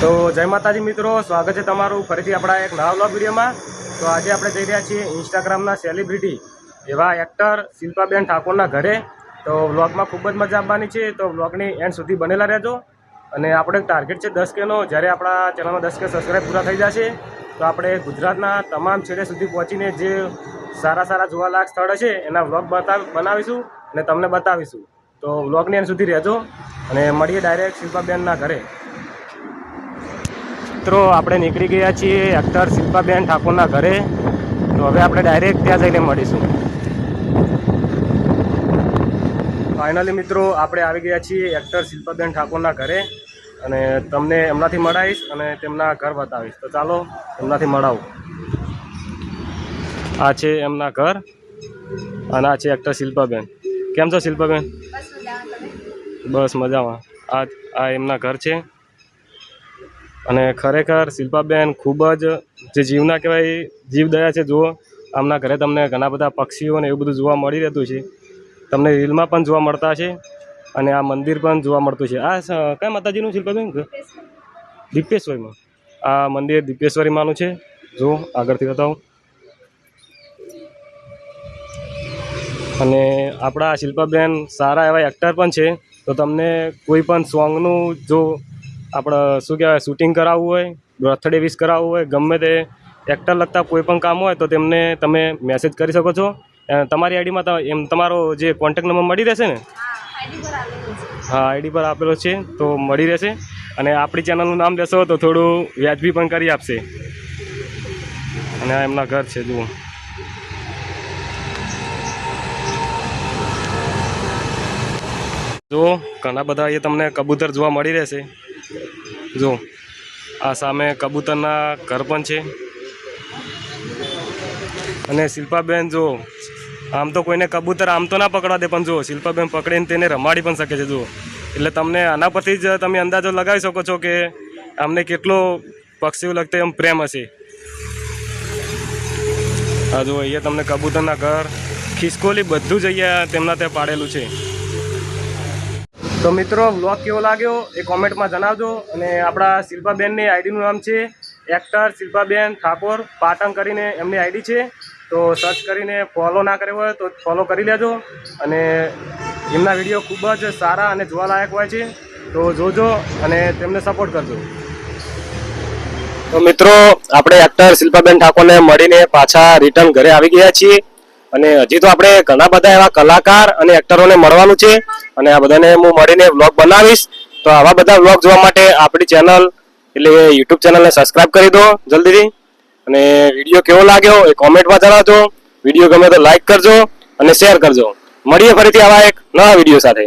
તો જય માતાજી મિત્રો, સ્વાગત છે તમારું ફરીથી આપણા એક નવા વ્લોગ વિડીયોમાં। તો આજે આપણે જઈ રહ્યા છીએ ઇન્સ્ટાગ્રામના સેલિબ્રિટી એવા એક્ટર શિલ્પાબેન ઠાકોરના ઘરે। તો વ્લોગમાં ખૂબ જ મજા આવવાની છે, તો વ્લોગની એન્ડ સુધી બનેલા રહેજો। અને આપણે ટાર્ગેટ છે 10Kનો। જ્યારે આપણા ચેનલમાં 10K સબસ્ક્રાઈબ પૂરા થઈ જશે તો આપણે ગુજરાતના તમામ છેડે સુધી પહોંચીને જે સારા સારા જોવાલાયક સ્થળ છે એના વ્લોગ બનાવીશું અને તમને બતાવીશું। તો વ્લોગની એન્ડ સુધી રહેજો અને મળીએ ડાયરેક્ટ શિલ્પાબેનના ઘરે। મિત્રો આપણે નીકળી ગયા છીએ એક્ટર શિલ્પાબેન ઠાકોરના ઘરે। તો હવે આપણે ડાયરેક્ટ ત્યાં જઈને મળીશું। ફાઇનલી મિત્રો આપણે આવી ગયા છીએ એક્ટર શિલ્પાબેન ઠાકોરના ઘરે અને તમને એમનાથી મળાવીશ અને તેમના ઘર બતાવીશ। તો ચાલો એમનાથી મળાવું। આ છે એમના ઘર અને આ છે એક્ટર શિલ્પાબેન। કેમ છો શિલ્પાબેન? બસ મજામાં। આ એમના ઘર છે અને ખરેખર શિલ્પાબેન ખૂબ જ જે જીવના કહેવાય જીવદયા છે। જુઓ આમના ઘરે તમને ઘણા બધા પક્ષીઓ ને એવું બધું જોવા મળી રહેતું છે, તમને રીલમાં પણ જોવા મળતા છે અને આ મંદિર પણ જોવા મળતું છે। આ કયા માતાજીનું શિલ્પાબેન? દીપેશ્વરીમાં। આ મંદિર દીપેશ્વરી માનું છે। જો આગળથી બતાવું। અને આપણા શિલ્પાબેન સારા એવા એક્ટર પણ છે। તો તમને કોઈ પણ સોંગનું જો આપણે શું કહેવાય શૂટિંગ કરાવવું હોય, બર્થડે વિશ કરાવવું હોય, ગમે તે એક્ટર લગતા કોઈ પણ કામ હોય તો તેમને તમે મેસેજ કરી શકો છો। તમારી આઈડીમાં એમ તમારો જે કોન્ટેક્ટ નંબર મળી રહેશે ને? હા, આઈડી પર આપેલો છે તો મળી રહેશે। અને આપણી ચેનલનું નામ લેશો તો થોડું વ્યાજબી પણ કરી આપશે। અને આ એમના ઘર છે જુઓ। જો ઘણા બધા એ તમને કબૂતર જોવા મળી રહેશે। જો આ સામે કબૂતરના ઘર પણ છે। અને શિલ્પાબેન જો આમ તો કોઈને કબૂતર આમ તો ના પકડવા દે, પણ જો શિલ્પાબેન પકડીને તેને રમાડી પણ શકે છે। જુઓ એટલે તમને આના પરથી જ તમે અંદાજો લગાવી શકો છો કે આમને કેટલો પક્ષીઓ લગતો એમ પ્રેમ હશે। હા જુઓ અહીંયા તમને કબૂતરના ઘર, ખિસકોલી બધું જ અહીંયા તેમના ત્યાં પાડેલું છે। તો મિત્રો વ્લોગ કેવો લાગ્યો એ કોમેન્ટમાં જણાવજો। અને આપણા શિલ્પાબેનની આઈડીનું નામ છે એક્ટર શિલ્પાબેન ઠાકોર પાટણ કરીને એમની આઈડી છે। તો સર્ચ કરીને ફોલો ના કર્યો હોય તો ફોલો કરી લેજો। અને એમના વિડીયો ખૂબ જ સારા અને જોવાલાયક હોય છે, તો જોજો અને તેમને સપોર્ટ કરજો। તો મિત્રો આપણે એક્ટર શિલ્પાબેન ઠાકોરને મળીને પાછા રિટર્ન ઘરે આવી ગયા છીએ। અને હજી તો આપણે ઘણા બધા એવા કલાકાર અને એક્ટરોને મળવાનું છે અને આ બધાને હું મળીને વ્લોગ બનાવીશ। તો આવા બધા વ્લોગ જોવા માટે આપણી ચેનલ એટલે યુટ્યુબ ચેનલને સબસ્ક્રાઈબ કરી દો જલ્દીથી। અને વિડીયો કેવો લાગ્યો એ કોમેન્ટમાં જણાવજો। વિડીયો ગમે તો લાઈક કરજો અને શેર કરજો। મળીએ ફરીથી આવા એક નવા વિડીયો સાથે।